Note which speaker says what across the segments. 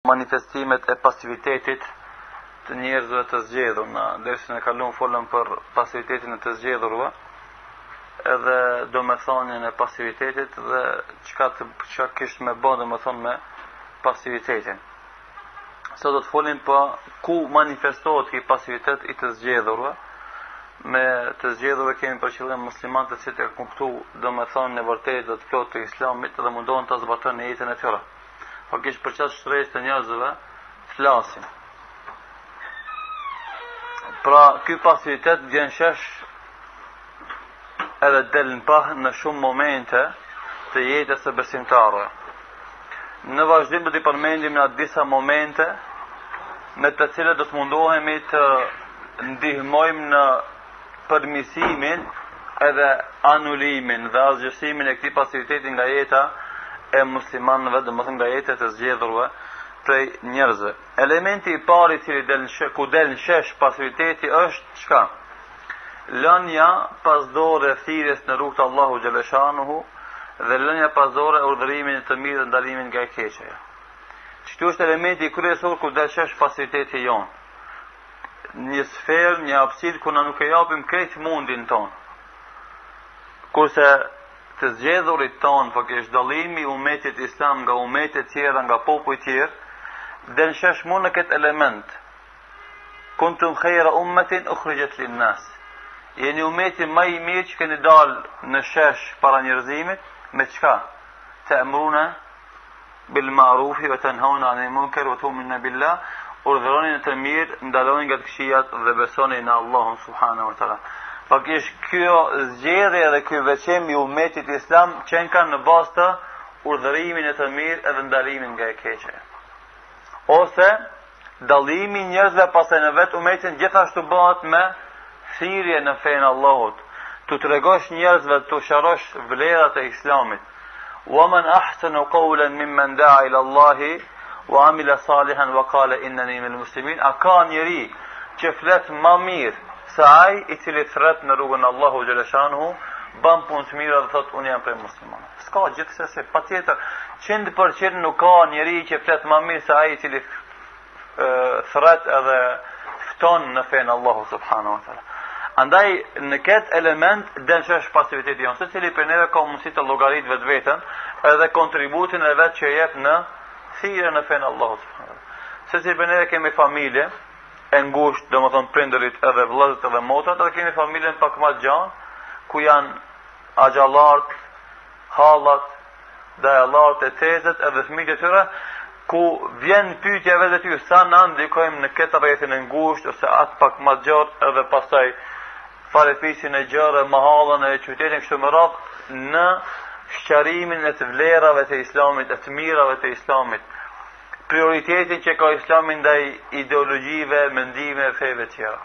Speaker 1: manifestimet e pasivitetit të njerëzve të zgjedhur. Na dersën e kaluam folëm për pasivitetin e të zgjedhurve, edhe domethënien e pasivitetit dhe çka kishte me bë domethënë me pasivitetin. Sot do të folim për ku manifestohet ky pasivitet i të zgjedhurve. Me të zgjedhurve kemi për qëllim muslimanët që të kuptojnë domethënien e vërtetë dhe të plotë të Islamit dhe mundohen ta zbatojnë në jetën e tyre. Faktikisht për çast shtresë të njerëzve flasin. Pra ky pasivitet vjen shesh edhe del në pah në shumë momente të jetës së besimtarëve. Në vazhdim do t'i përmendim në disa momente me të cilat do të mundohemi të ndihmojmë në përmirësimin edhe anulimin dhe asgjësimin e këtij pasiviteti nga jeta e muslimanëve, domethënë nga jeta e zgjedhurve prej njerëzve. Elementi i parë i cili del në shesh pasiviteti është çka? Lënia pas dore thirrjes në rrugt të Allahu xhaleshanuhu dhe lënia pas dore urdhërimin të mirë dhe ndalimin nga e keqja. Këtu është elementi kryesor ku del shesh pasiviteti jon. Një sferë, një hapësirë ku na nuk e japim krejt mundin ton. Kurse të zgjedhurit ton, faktikisht dallimi i umetit islam nga umetet tjera, nga popujt tjerë, del shesh më në këtë element. Kuntum khayra ummatin ukhrijat lin-nas. Jeni umeti më i mirë që keni dalë në shesh para njerëzimit, me çka? Ta'muruna bil ma'rufi wa tanhauna 'anil munkar wa tu'minuna billah. Urdhëroni të mirë, ndaloni nga të këqijat dhe besoni në Allahun subhanahu wa taala. Faktikisht kjo zgjedhje dhe ky veçim i umetit islam qenë kanë në bazë të urdhërimin e të mirë edhe ndalimin nga e keqja. Ose dallimi i njerëzve pasaj në vetë umetin gjithashtu bëhet me thirrje në fenë Allahut. Tu tregosh njerëzve, tu sharosh vlerat e islamit. Wa man ahsanu qawlan mimman da'a ila Allahi wa amila salihan wa qala innani minal muslimin. A ka njeri që flet më mirë se ai i cili thret në rrugën e Allahu xhaleshanuhu, bën punë të mira dhe thot unë jam prej muslimanëve. S'ka gjithsesi, patjetër 100% nuk ka njeri që flet më mirë se ai i cili thret edhe fton në fenë Allahu subhanahu wa taala. Andaj në këtë element del shesh pasiviteti jon, secili për neve ka mundësi të llogarit vetveten edhe kontributin e vet që jep në thirrjen në fenë Allahut subhanahu wa taala. Secili për neve kemi familje e ngushtë, domethënë prindërit edhe vëllezërit edhe motrat, edhe kemi familjen pak më të gjanë, ku janë axhallart, hallat, dajallat e tezët edhe fëmijët e tyre, ku vjen pyetja vetë ty, sa na ndikojmë në këtë rrethin e ngushtë ose atë pak më të gjatë, edhe pastaj falefisin e gjërë, mahallën e qytetin kështu me radhë në shqarimin e të vlerave të islamit, e të mirave të islamit. Prioritetin që ka islami ndaj ideologjive, mendime, feve tjera.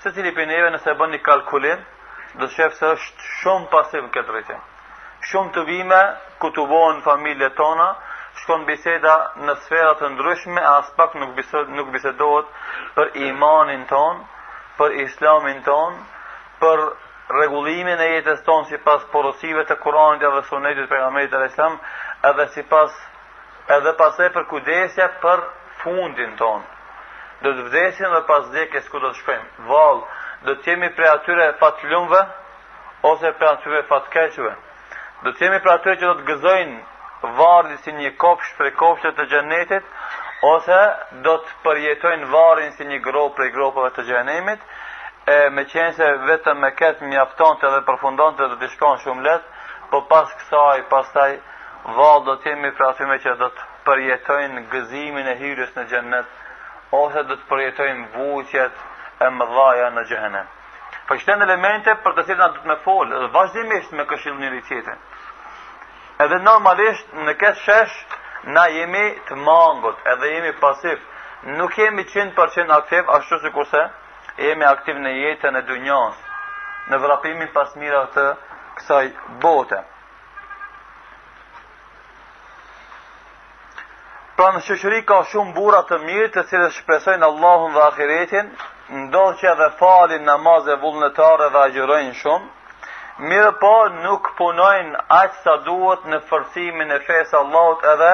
Speaker 1: Secili prej neve nëse bën një kalkulim, do të shef se është shumë pasiv në këtë rritim. Shumë të vime ku të bohen familjet tona, shkon biseda në sfera të ndryshme, as pak nuk bisedohet për imanin ton, për islamin ton, për rregullimin e jetës tonë sipas porosive të Kuranit dhe Sunetit të pejgamberit alayhis salam, edhe pastaj për kujdesja për fundin ton. Do të vdesim dhe pas vdekjes ku do të shkojmë? Vallë, do të jemi prej atyre fatlumve ose prej atyre fatkeqëve. Do të jemi prej atyre që do të gëzojnë varrin si një kopsh prej kopshtet të xhenetit, ose do të përjetojnë varrin si një grop prej gropave të xhenemit. Me qenë se vetëm me këtë mjaftonte dhe përfundonte do të shkon shumë lehtë, por pas kësaj pastaj vallë do të jemi për atyre që do të përjetojnë gëzimin e hyrjes në xhenet, ose do të përjetojnë vuajtjet e mëdha në xhenem. Po këto janë elemente për të cilat do të më fol vazhdimisht me këshill njëri tjetrin. Edhe normalisht në këtë shesh na jemi të mangut, edhe jemi pasiv. Nuk jemi 100% aktiv, ashtu sikurse jemi aktiv në jetën e dunjas, në vrapimin pas mirave të kësaj bote. Pra në shoqëri ka shumë burra të mirë të cilët shpresojnë Allahun dhe ahiretin, ndodh që edhe falin namazë vullnetare dhe agjërojnë shumë, mirë po nuk punojnë aq sa duhet në forcimin e fesë Allahut edhe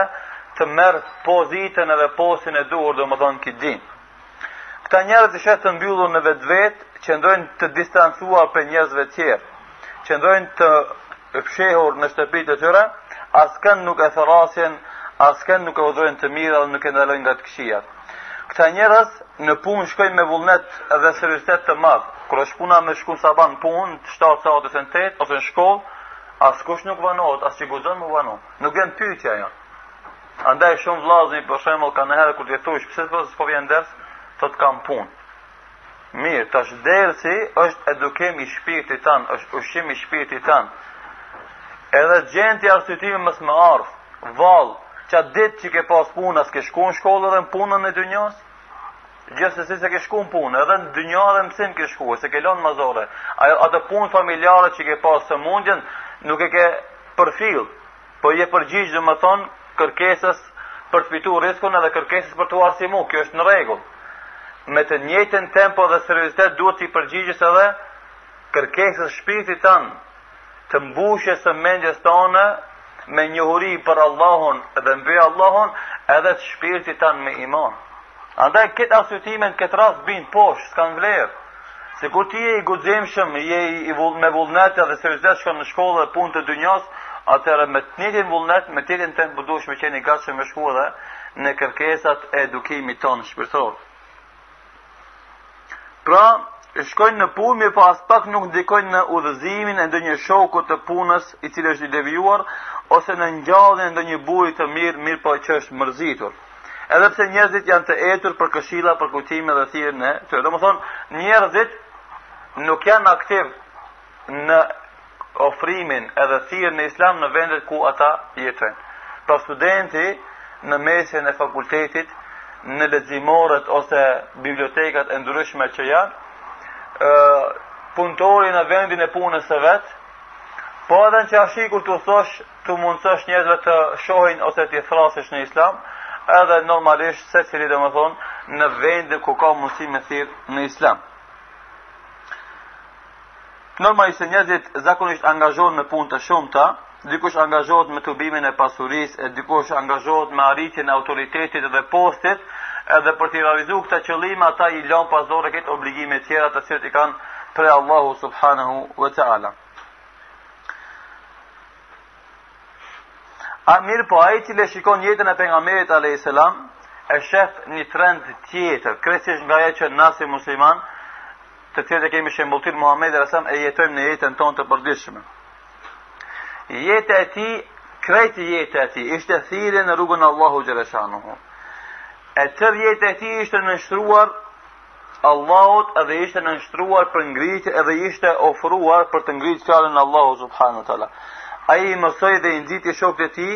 Speaker 1: të merë pozitën edhe posin e duhur, do më thonë këtë din. Këta njerëz që shetë të mbyllur në vetë, qëndrojnë të distancuar për njerëzve tjerë, qëndrojnë të fshehur në shtëpitë të tyre, askën nuk e thërasjen, askën nuk e udhërojnë të mirë dhe nuk e ndalojnë nga të këqijat. Këta njerëz në punë shkojnë me vullnet dhe seriozitet të madh. Kur është puna me shku saban punë, 7 saat ose 8 ose në shkollë, askush nuk vanohet, as që guxon më vano. Nuk vjen pyetja ajo. Andaj shumë vllazëri për shembull kanë herë kur ti thosh pse s'po vjen ders, thot kam punë. Mirë, tash dersi është edukim i shpirtit tan, është ushqim i shpirtit tan. Edhe gjenti arsyetimi mos më ardh. Vallë, çat ditë që ke pas punë, as ke shku në shkollë edhe në punën e dynjos? Gjithsesi se ke shku në punë, edhe në dynjë edhe mësim ke shku, se ke lënë mazore. Ato punë familjare që ke pas së mundjen, nuk e ke përfill, po je përgjigj dhe më thonë kërkesës për të fitu riskun edhe kërkesës për të arsimu, kjo është në rregull. Me të njëjtën tempo dhe seriozitet duhet të i përgjigjesh edhe kërkesës shpirtit tanë, të mbushjes së mendjes tone me njohuri për Allahun dhe mbi Allahun edhe të shpirtit tanë me iman. Andaj këtë arsyetimin këtë rast bin poshtë, s'kan vlerë. Se kur ti je i guximshëm, me vullnet dhe seriozitet shkon në shkollë dhe punë të dynjas, atëherë me të njëjtin vullnet, me të njëjtin tempo duhesh me qenë i gatshëm me shku edhe në kërkesat e edukimit tonë shpirtëror. Pra, shkojnë në punë, mirë po as pak nuk ndikojnë në udhëzimin e ndonjë shoku të punës i cili është i devijuar, ose në ngjalljen e ndonjë burri të mirë po që është mërzitur. Edhe pse njerëzit janë të etur për këshilla, për kujtime dhe thirrjen e tyre. Domethënë, njerëzit nuk janë aktiv në ofrimin edhe thirrjen e Islam në vendet ku ata jetojnë. Pra studenti në mesin e fakultetit, në leximorët ose bibliotekat e ndryshme që janë, punëtori në vendin e punës së vet, po edhe në qashi kur të mundësosh njerëzve të shohin ose të thrasësh në Islam, edhe normalisht se cili dhe më thonë në vendin ku ka mundësi me thirrë në Islam. Normalisht se njerëzit zakonisht angazhohen në punë të shumta, dikush angazhohet me tubimin e pasurisë, dikush angazhohet me arritjen e autoritetit dhe postit, edhe për të realizuar këta qëllime ata i lën pas dore këtë obligime të tjera të cilat i kanë prej Allahu subhanahu wa ta'ala. Mirë po, ai që shikon jetën e pejgamberit alayhis salam, e shef një trend tjetër, kryesisht nga ajo që na si musliman, të cilët e kemi shembulltir Muhamedi alayhis salam, e jetojmë në jetën tonë të përditshme. Jeta e tij, krejt jeta e tij ishte thirrje në rrugën e Allahu xhaleshanuhu. E tërë jeta e tij ishte nënshtruar Allahut edhe ishte nënshtruar për ngritje edhe ishte ofruar për të ngritur fjalën e Allahut subhanahu wa taala. Ai mësoi dhe i nxiti shokët e tij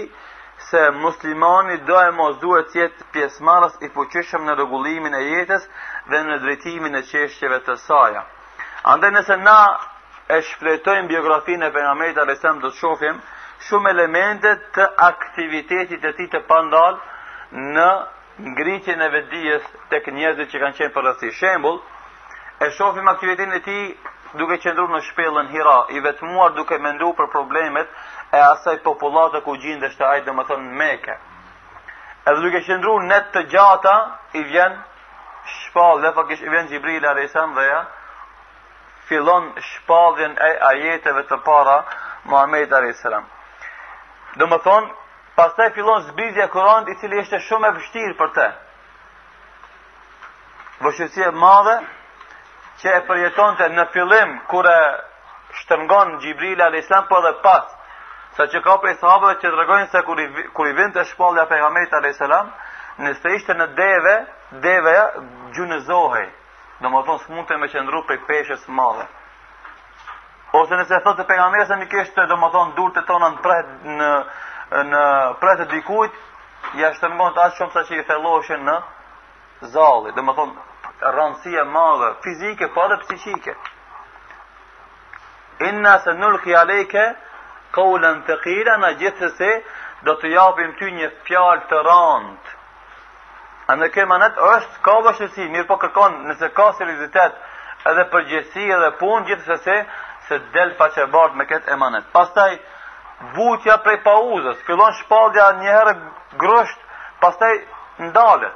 Speaker 1: se muslimani do e mos duhet të jetë pjesëmarrës i fuqishëm në rregullimin e jetës dhe në drejtimin e çështjeve të saj. Andaj nëse na e shfletojmë biografinë e pejgamberit alayhis salam, do të shohim shumë elemente të aktivitetit të tij të pandal në ngritjen e vetdijes tek njerëzit që kanë qenë përreth. Shembull, e shohim aktivitetin e tij duke qëndruar në shpellën Hira, i vetmuar duke menduar për problemet e asaj popullate ku gjendeshte ai, domethënë Mekë. Edhe duke qëndruar net të gjata, i vjen shpallje, faktikisht i vjen Xhibril alayhis salam dhe ja fillon shpalljen e ajeteve të para Muhamedit alayhis salam. Domethënë, pastaj fillon zbritja e Kuranit, i cili ishte shumë e vështirë për të. Vështirësi e madhe që e përjetonte në fillim kur e shtrëngon Xhibril alayhis salam, po edhe pas, saqë ka prej sahabëve që tregojnë se kur i vinte shpallja e pejgamberit alayhis salam, nëse ishte në deveja gjunëzohej. Domethënë s'mundte me qëndru prej peshës së madhe. Ose nëse thotë pejgamberi se nuk kishte domethënë durët e tona në pretë dikujt, ja shtrëngon aq shumë sa që i thelloheshin në zalli. Domethënë rëndësia madhe fizike po edhe psiqike. Inna sanulqi alayka qawlan thaqila, na gjithsesi do të japim ty një fjalë të rëndë. Andaj kemanet është ka vështirësi, mirë po kërkon nëse ka seriozitet edhe përgjegjësi edhe punë, gjithsesi se del faqebardh me këtë emanet. Pastaj vutja prej pauzës, fillon shpallja një herë grosht, pastaj ndalet.